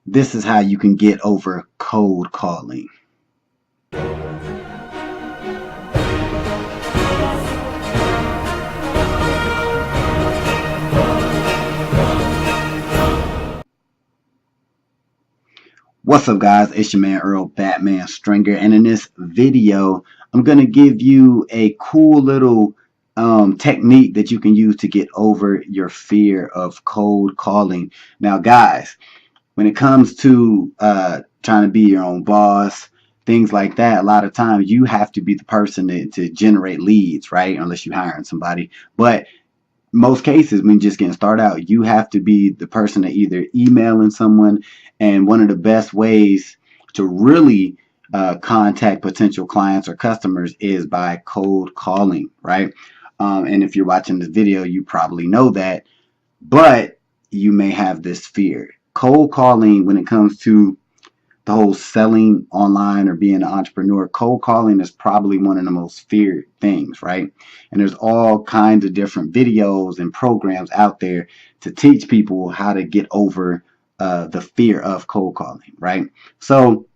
this is how you can get over cold calling. What's up, guys? It's your man Earl Batman Stringer, and in this video I'm going to give you a cool little technique that you can use to get over your fear of cold calling. Now guys, when it comes to trying to be your own boss, things like that, a lot of times you have to be the person to generate leads, right? Unless you're hiring somebody. But most cases, when just getting started out, you have to be the person that either emailing someone, and one of the best ways to really contact potential clients or customers is by cold calling, right? And if you're watching this video, you probably know that, but you may have this fear. Cold calling, when it comes to the whole selling online or being an entrepreneur, cold calling is probably one of the most feared things, right? And there's all kinds of different videos and programs out there to teach people how to get over the fear of cold calling, right? So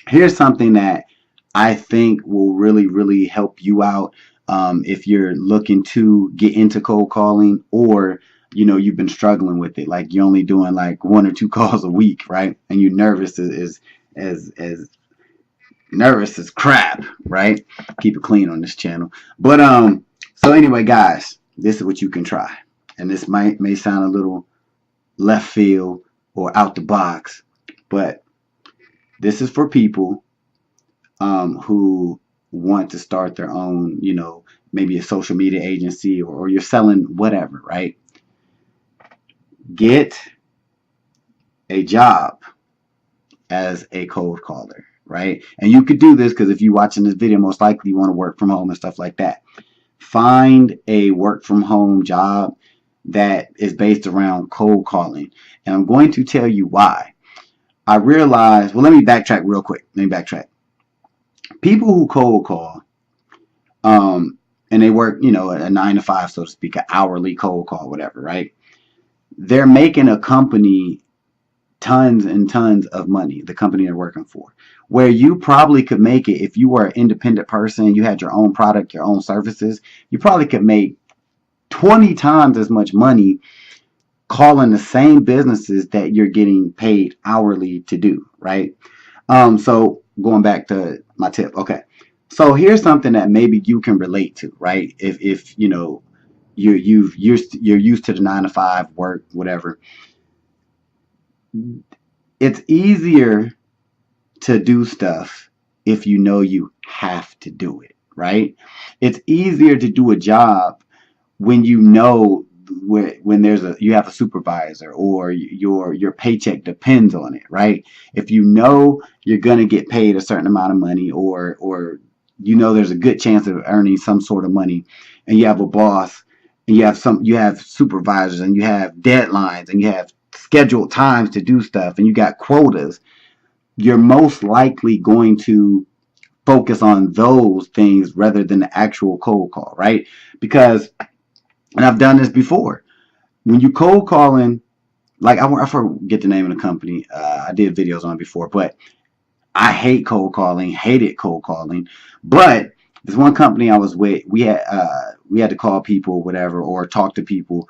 here's something that I think will really help you out if you're looking to get into cold calling, or you've been struggling with it, like you're only doing like 1 or 2 calls a week, right? And you're nervous as nervous as crap, right? Keep it clean on this channel. But so anyway, guys, this is what you can try, and this may sound a little left field or out the box, but this is for people who want to start their own, maybe a social media agency, or you're selling whatever, right? Get a job as a cold caller, right? And you could do this because if you're watching this video, most likely you want to work from home and stuff like that. Find a work from home job that is based around cold calling. And I'm going to tell you why. I realized, well, let me backtrack real quick. People who cold call, and they work, a 9 to 5, so to speak, an hourly cold call, whatever, right? They're making a company tons and tons of money, the company they're working for, where you probably could make it if you were an independent person, you had your own product, your own services, you probably could make 20 times as much money calling the same businesses that you're getting paid hourly to do, right? So going back to my tip, okay. So here's something that maybe you can relate to, right? If you're used to the 9 to 5 work, whatever. It's easier to do stuff if you know you have to do it, right? It's easier to do a job when you know when you have a supervisor, or your paycheck depends on it, right? If you know you're gonna get paid a certain amount of money, or there's a good chance of earning some sort of money, and you have a boss, and you have supervisors, and you have deadlines, and you have scheduled times to do stuff, and you got quotas, you're most likely going to focus on those things rather than the actual cold call, right? Because, and I've done this before, when you cold calling, like I forget the name of the company, I did videos on it before, but I hated cold calling. But this one company I was with, we had to call people, whatever, or talk to people,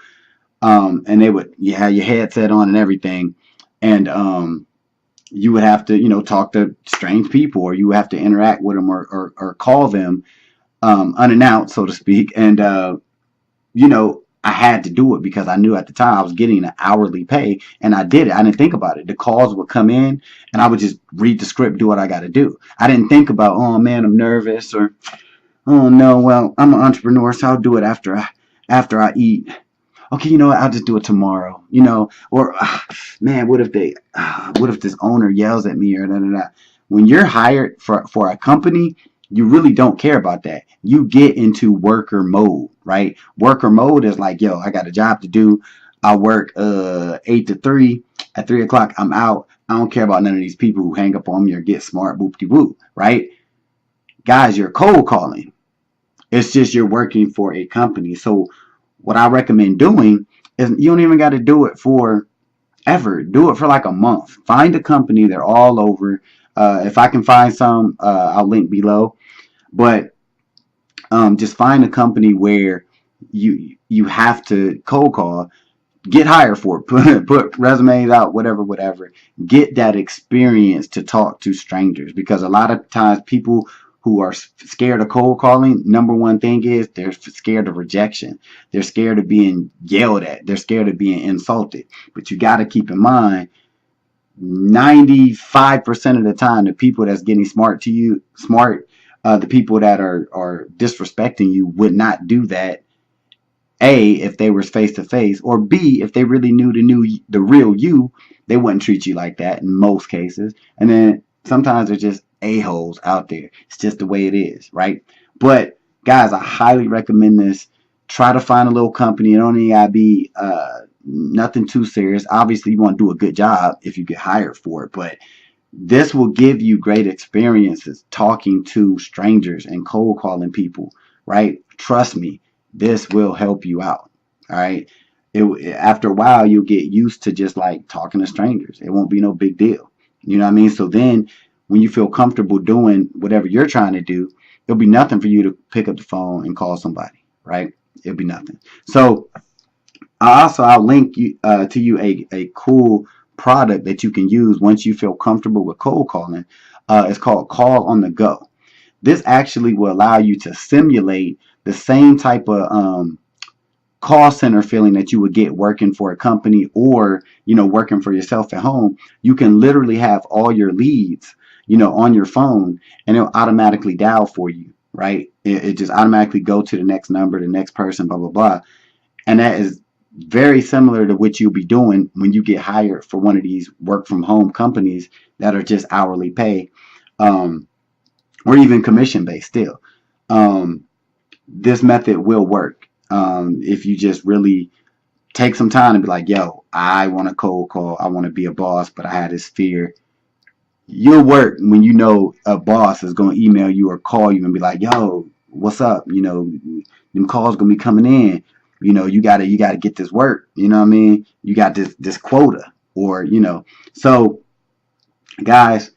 and you had your headset on and everything, and you would have to talk to strange people, or you would have to interact with them, or call them unannounced, so to speak. And I had to do it because I knew at the time I was getting an hourly pay, and I did it. I didn't think about it. The calls would come in, and I would just read the script, do what I got to do. I didn't think about, oh man, I'm nervous, or oh no, well, I'm an entrepreneur, so I'll do it after I eat. Okay, you know what? I'll just do it tomorrow. Or man, what if this owner yells at me, or da da da. When you're hired for a company, you really don't care about that. You get into worker mode, right? Worker mode is like, yo, I got a job to do. I work 8 to 3. At 3 o'clock, I'm out. I don't care about none of these people who hang up on me or get smart, boop-de-woo, right? Guys, you're cold calling. It's just you're working for a company. So what I recommend doing is, you don't even got to do it for Ever. Do it for like a month. Find a company. They're all over. If I can find some, I'll link below. But just find a company where you have to cold call, get hired for it, put resumes out, whatever. Get that experience to talk to strangers, because a lot of times people who are scared of cold calling, number one thing is they're scared of rejection. They're scared of being yelled at. They're scared of being insulted. But you got to keep in mind, 95% of the time, the people that's getting the people that are disrespecting you would not do that. A, if they were face to face, or B, if they really knew the real you, they wouldn't treat you like that in most cases. And then sometimes they're just a-holes out there. It's just the way it is, right? But guys, I highly recommend this. Try to find a little company. It don't need to be nothing too serious. Obviously, you want to do a good job if you get hired for it, but this will give you great experiences talking to strangers and cold calling people, right? Trust me, this will help you out. All right. After a while, you'll get used to just like talking to strangers. It won't be no big deal. You know what I mean? So then when you feel comfortable doing whatever you're trying to do, it'll be nothing for you to pick up the phone and call somebody, right? It'll be nothing. So I'll link to you a cool product that you can use once you feel comfortable with cold calling. It's called Call on the Go. This actually will allow you to simulate the same type of call center feeling that you would get working for a company, or working for yourself at home. You can literally have all your leads on your phone, and it'll automatically dial for you, right? It just automatically go to the next number, the next person, blah blah blah. And that is very similar to what you'll be doing when you get hired for one of these work from home companies that are just hourly pay, or even commission based still. This method will work if you just really take some time and be like, yo, I want to cold call. I want to be a boss, but I had this fear. You'll work when you know a boss is going to email you or call you and be like, yo, what's up? Them calls going to be coming in. You gotta get this work. You know what I mean? You got this quota, or So, guys,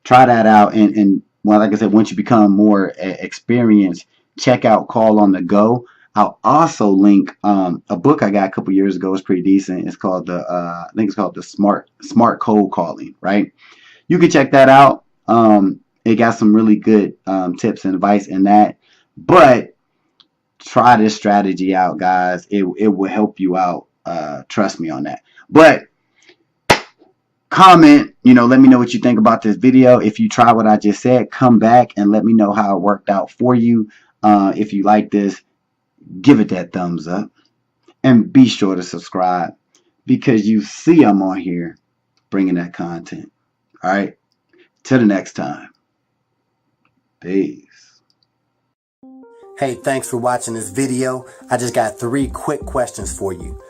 try that out. And well, like I said, once you become more experienced, check out Call on the Go. I'll also link a book I got a couple years ago. It's pretty decent. It's called I think it's called the Smart Cold Calling. Right? You can check that out. It got some really good tips and advice in that. But try this strategy out, guys. It will help you out. Trust me on that. But comment, let me know what you think about this video. If you try what I just said, come back and let me know how it worked out for you. If you like this, give it that thumbs up. And be sure to subscribe, because you see I'm on here bringing that content. All right. Till the next time. Peace. Hey, thanks for watching this video. I just got 3 quick questions for you.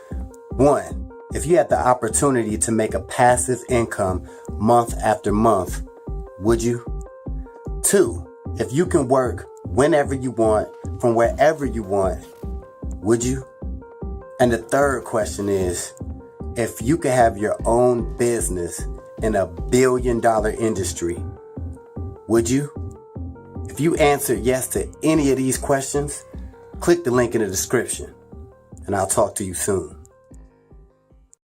1, if you had the opportunity to make a passive income month after month, would you? 2, if you can work whenever you want, from wherever you want, would you? And the 3rd question is, if you could have your own business in a $1 billion industry, would you? If you answered yes to any of these questions, click the link in the description, and I'll talk to you soon.